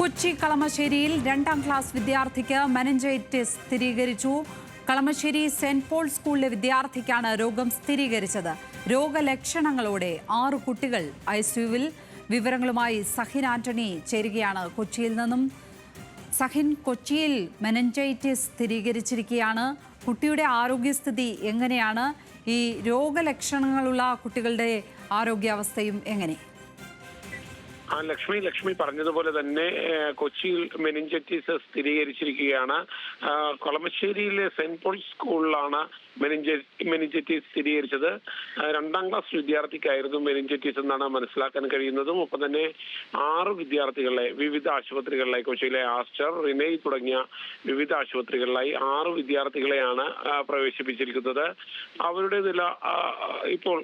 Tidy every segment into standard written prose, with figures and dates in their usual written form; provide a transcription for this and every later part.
Kochi കളമശ്ശേരിയിൽ 2ാം class വിദ്യാർത്ഥിക്ക് meningitis സ്ഥിരീകരിച്ചു. Kalamassery saint Paul സ്കൂളിലെ വിദ്യാർത്ഥിക്കാണ് രോഗം സ്ഥിരീകരിച്ചത്. രോഗലക്ഷണങ്ങളോടെ 6 കുട്ടികൾ ഐസിയുവിൽ. വിവരങ്ങളുമായി സഹിൻ ആന്റണി ചേരുകയാണ് കൊച്ചിയിൽ നിന്നും. സഹിൻ, കൊച്ചിയിൽ മെനിഞ്ചൈറ്റിസ് സ്ഥിരീകരിച്ചിരിക്കുകയാണ്. കുട്ടിയുടെ ആരോഗ്യസ്ഥിതി എങ്ങനെയാണ്? ഈ രോഗലക്ഷണങ്ങളുള്ള കുട്ടികളുടെ ആരോഗ്യാവസ്ഥയും എങ്ങനെ? ലക്ഷ്മി പറഞ്ഞതുപോലെ തന്നെ കൊച്ചിയിൽ മെനിഞ്ചൈറ്റിസ് സ്ഥിരീകരിച്ചിരിക്കുകയാണ്. കളമശ്ശേരിയിലെ സെന്റ് പോൾ സ്കൂളിലാണ് മെനിഞ്ചൈറ്റിസ് സ്ഥിരീകരിച്ചത്. 2ാം ക്ലാസ് വിദ്യാർത്ഥിക്കായിരുന്നു മെനിഞ്ചൈറ്റിസ് എന്നാണ് മനസ്സിലാക്കാൻ കഴിയുന്നതും. ഒപ്പം തന്നെ 6 വിദ്യാർത്ഥികളെ വിവിധ ആശുപത്രികളിലായി, കൊച്ചിയിലെ ആസ്റ്റർ, റിനൈ തുടങ്ങിയ വിവിധ ആശുപത്രികളിലായി 6 വിദ്യാർത്ഥികളെയാണ് പ്രവേശിപ്പിച്ചിരിക്കുന്നത്. അവരുടെ നില ഇപ്പോൾ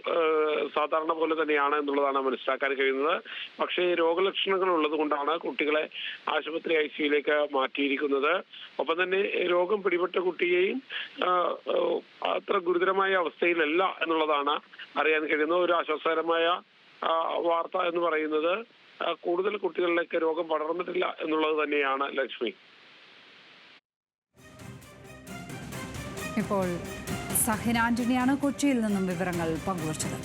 സാധാരണ പോലെ തന്നെയാണ് എന്നുള്ളതാണ് മനസ്സിലാക്കാൻ കഴിയുന്നത്. പക്ഷേ രോഗലക്ഷണങ്ങൾ ഉള്ളത് കൊണ്ടാണ് കുട്ടികളെ ആശുപത്രി ഐസിയുയിലേക്ക് മാറ്റിയിരിക്കുന്നത്. ഒപ്പം തന്നെ രോഗം പിടിപെട്ട കുട്ടിയെയും അത്ര ഗുരുതരമായ അവസ്ഥയിലല്ല എന്നുള്ളതാണ് അറിയാൻ കഴിയുന്നത്. ഒരു ആശ്വാസകരമായ വാർത്ത എന്ന് പറയുന്നത് കൂടുതൽ കുട്ടികളിലേക്ക് രോഗം പടർന്നിട്ടില്ല എന്നുള്ളത് തന്നെയാണ്. ലക്ഷ്മി, ഇപ്പോൾ സഹിൻ ആന്റണിയാണ് കൊച്ചിയിൽ നിന്നും വിവരങ്ങൾ പങ്കുവച്ചത്.